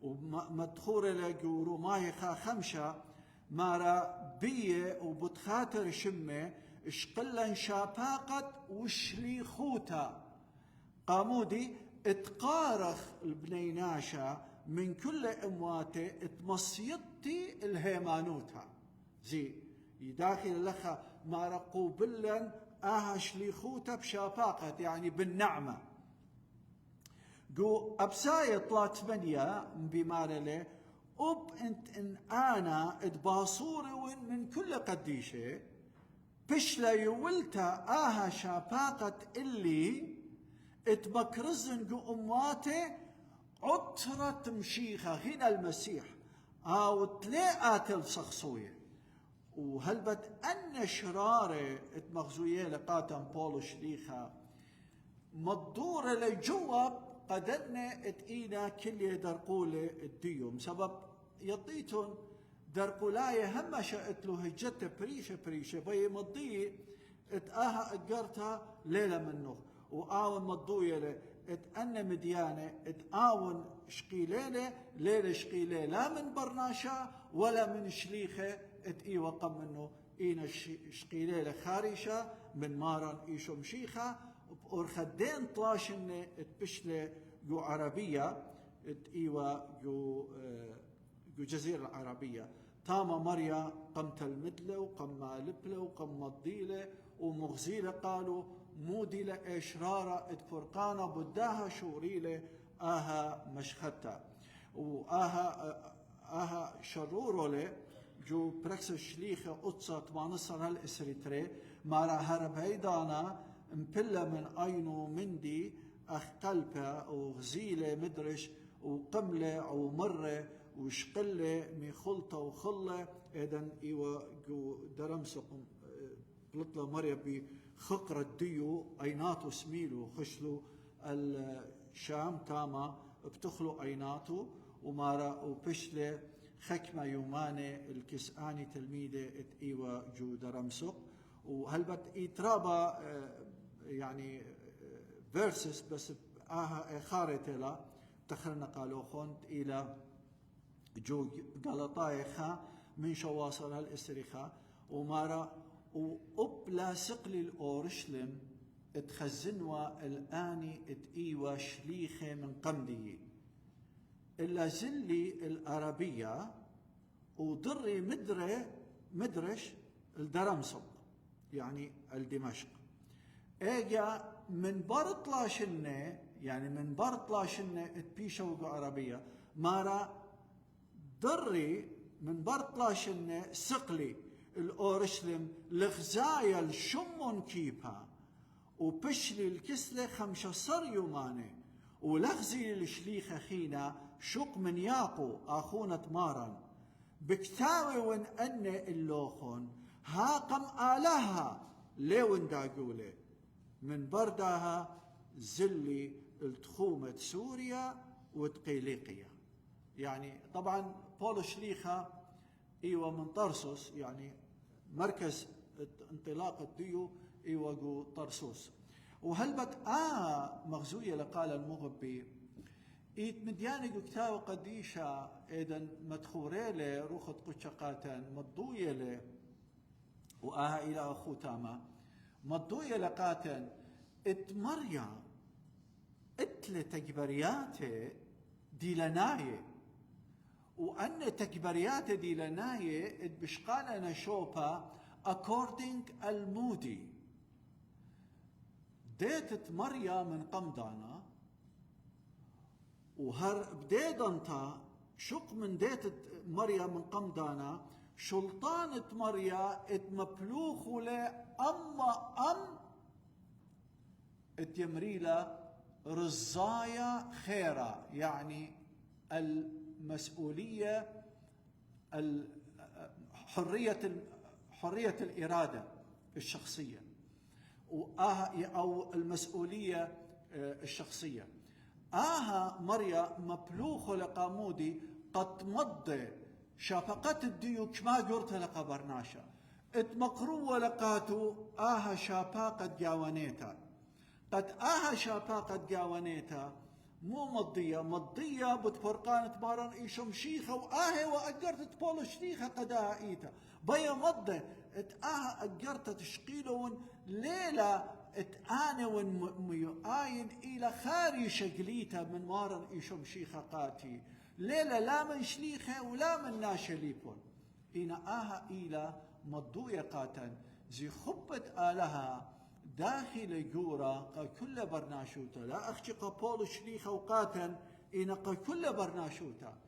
ومدخورة لجورو مايخا خمشة مارا بيه وبتخاتر شمه اشقلن شاباقت وشليخوتا قامودي اتقارخ البنيناشا من كل امواته اتمصيطي الهيمانوتا زي يداخل لخا مارا قوبلن آها شليخوتا بشاباقت يعني بالنعمة جو أبساية طلات منيا بمارله أب انت ان انا اتباصوري من كل قديشة بشلا يولتا آها شاباقة اللي اتبكرزن جو امواته عطرة مشيخة هنا المسيح او تلاقات الشخصية وهلبت ان شرارة اتمغزوية لقاتم بولو شليخة مضورة لجواب قدرنا اتقينا كل يدرقولة الديوم سبب يطيتون درقولاية هم شأت له هجتة بريشة بي مضي اتآها اقرتها ليلة منه وآون مضوية له اتأنا مديانة اتآون شقيلة ليلة شقيلة لا من برناشا ولا من شليخة اتقي وقم منه اينا شقيلة خارشة من مارن ايشو مشيخة بأرخدين طلاشن اتبشلة جو عربية اتقيوا جو جزيرة العربية تاما مريا قمت المدلة وقم لبلة وقم مضيلة ومغزيلة قالوا مودلة إشرارة اتفرقانة بداها شوريلة آها مشختا وآها شرورولة جو بركس الشليخة قدسة تمانصر هالإسريتري مارا هرب هيدانا مبلة من أينو مندي أخ قلبة وغزيلة مدرش وقملة ومرة وشقلة مي خلطة وخلة إذن إيوا جو درمسق بلطلة مريا بخقرة ديو أيناتو سميلو خشلو الشام تاما بتخلو أيناتو ومارا وبشلة خكمة يومانة الكساني تلميذة إيوا جو درمسق وهلبت إترابا يعني فيرسس بس آها خارتلا تخرنا قالوا خونت إلى جو غلطايخا من شواصل هالإسريخا ومارا وأبلا سقلي الأورشلم اتخزنوا الآني اتقيوا شليخة من قمدي إلا زلي العربية وضري مدرش الدرمسق يعني الدمشق اجا من برطلاشنة يعني من برطلاشنة اتبيشوا عربية مارا ضري من برطلاشنة سقلي الأورشلم لغزايا الشمون كيبها وبشلي الكسلة 15 يومانه ولغزي الشليخة خينا شق من ياقو أخونا تمارا بكتاوي ون أن اللوخون هاقم آلها ليون داقولي من بردها زلي التخومة سوريا وتقيليقيا يعني طبعا بولو شليخة ايوه من طرسوس يعني مركز انطلاق الديو إيوغو طرسوس. وهلبت مغزوية لقال المغبي إيت مدياني قكتاو قديشة إذن مدخوريلي روخت قشقاتا مضويلي إلى أخو تاما مضوية لقاتا اتمريا اتل تكبرياتي دي لناية وأن تكبريات دي لناية اتبشقالنا شوبا according المودي ديت مريا من قمدانا وهر بديدنتا شق من ديت مريا من قمدانا شلطانة مريا اتمبلوخ له أم اتيمريلا رزايا خيرا، يعني المسؤولية حرية الإرادة الشخصية أو المسؤولية الشخصية. مريا مبلوخ لقامودي قد مضى شافقت الديو كما قلت لقى برناشا اتمقروا لقاتو شافاقة جاوانيتا قد شافاقة جاوانيتا مو مضية بتفرقان تمارن إيشم شيخة وأجرت تبولو شيخة قداها إيتا بيا مضة أجرت تشقيلون ليلة اتآنون ميؤاين إلى خاري شقليتا من مارن إيشم شيخة قاتي ليلة لا من شليخة ولا من ناشليبون إلى مضوية قاتن زي خبت آلها داخل جورا كل برناشوتا لا أخشي قبول شليخة وقاتن كل برناشوتا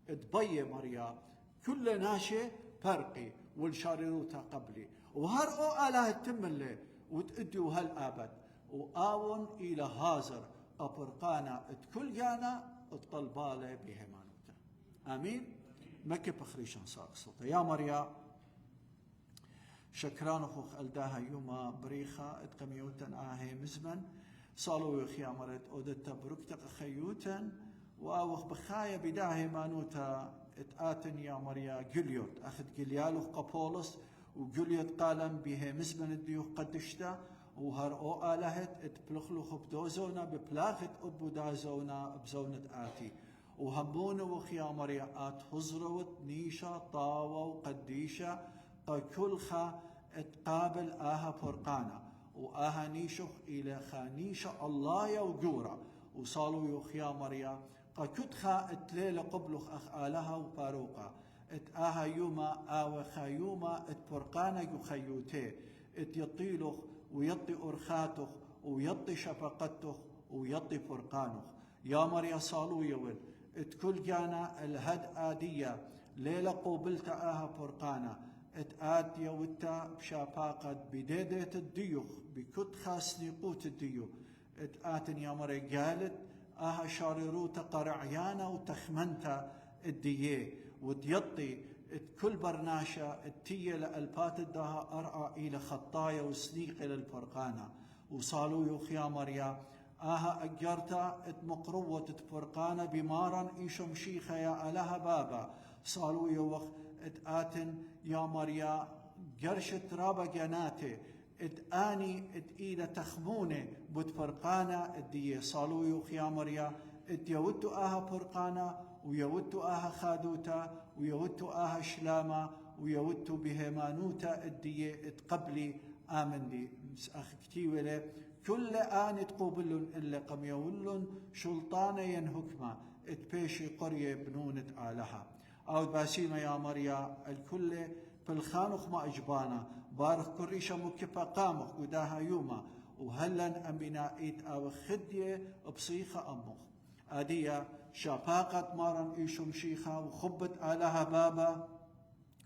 اتبي مريا كل ناشي فرقي والشارروتا قبلي وهر آلها التملي وتأديو هالآبد وآون إلى هازر أبرقانا اتكل جانا الطلبالة بهمانوتا. آمين. مكي بخريشان صاقصوتا يا مريا شكران أخوخ ألداها يوما بريخة اتقميوتا مزمن صالو يخيا مرت أودتا بروكتا خيوتا وأوخ بخايا بداه مانوتا اتآتن يا مريا جليوت أخذ جليالوخ قبولس وجليوت قالم به مزمن الديوخ قدشتا وهر آلهت اتبلخلوخ بدوزونا ببلاخت أبودازونا بزونة آتي وهمون وخيا مريا هزروت نيشا طاوة وقديشة كلخا اتقابل فرقانا نيشخ إلى خانيشة الله يوجورا وصالوا يخيا مريا كتخا اتليل قبلخ آلها وباروقا يوما خيوما اتفرقانا يخيوتي اتيطيلخ ويطي أرخاتخ ويطي شفقتخ ويطي فرقانخ يا مريا صالو يول اتكل جانا الهد آدية ليلة قوبلت فرقانا اتآت يوتا بشافاقة بديدة الديوخ بكت خاص نقوت الديوخ اتآتن يا مري قالت شارروتا قرعيانا وتخمنتا الديه وتيطي كل برناشة التية لألبات الدها أرعى إلى خطايا وسنيق إلى الفرقانة وصالوا يوخيا مريا أجرتا اتمقروة تفرقانا بمارا إيشم شيخة يا ألها بابا صالوا يوخ اتآتن يا مريا قرشة رابا جناتي اتآني اتإيلة تخمونة بتفرقانا الدية صالوا يوخيا مريا اتيوتو فرقانا ويوتو خادوتا ويوتو شلاما ويوتو بهمانوتا الدية اتقبلي آمن لي أخ كتيولة كل تقوبلن إلا قم يولن شلطانا ينهكما اتبيشي قرية بنونة آلها أو باسيما يا مريا الكل بالخانخ ما إجبانا بارخ كريشة مكفى قامخ قداها يوما وهلن أمنا إيت أو خدية بصيخة أمخ أدية شفاقة مارن إيشم شيخة وخبت آلها بابا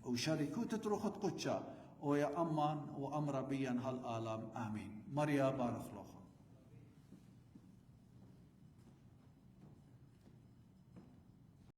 وشركوت تروخت قدشة ويا أمان وأمر بيا هالآلام آمين مريا بارخ